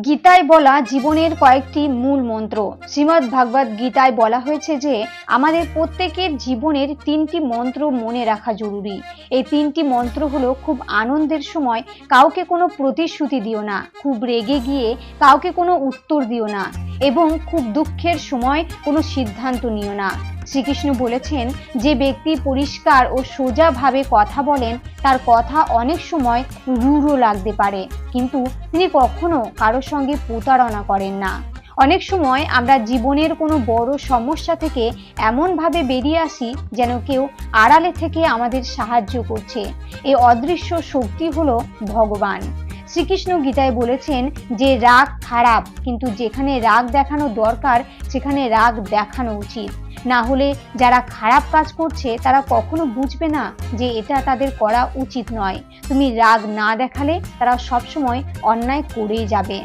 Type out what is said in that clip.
গীতায় বলা জীবনের কয়েকটি মূল মন্ত্র। শ্রীমদ্ ভাগবত গীতায় বলা হয়েছে যে আমাদের প্রত্যেকের জীবনের 3টি মন্ত্র মনে রাখা জরুরি। এই 3টি মন্ত্র হলো, খুব আনন্দের সময় কাউকে কোনো প্রতিশ্রুতি দিও না, খুব রেগে গিয়ে কাউকে কোনো উত্তর দিও না, এবং খুব দুঃখের সময় কোনো সিদ্ধান্ত নিও না। শ্রীকৃষ্ণ বলেছেন, যে ব্যক্তি পরিষ্কার ও সোজাভাবে কথা বলেন তার কথা অনেক সময় রূঢ় লাগতে পারে, কিন্তু তিনি কখনো কারোর সঙ্গে প্রতারণা করেন না। অনেক সময় আমরা জীবনের কোনো বড় সমস্যা থেকে এমনভাবে বেরিয়ে আসি যেন কেউ আড়ালে থেকে আমাদের সাহায্য করছে। এই অদৃশ্য শক্তি হলো ভগবান। শ্রীকৃষ্ণ গীতায় বলেছেন যে রাগ খারাপ, কিন্তু যেখানে রাগ দেখানো দরকার সেখানে রাগ দেখানো উচিত। না হলে যারা খারাপ কাজ করছে তারা কখনো বুঝবে না যে এটা তাদের করা উচিত নয়। তুমি রাগ না দেখালে তারা সবসময় অন্যায় করেই যাবে।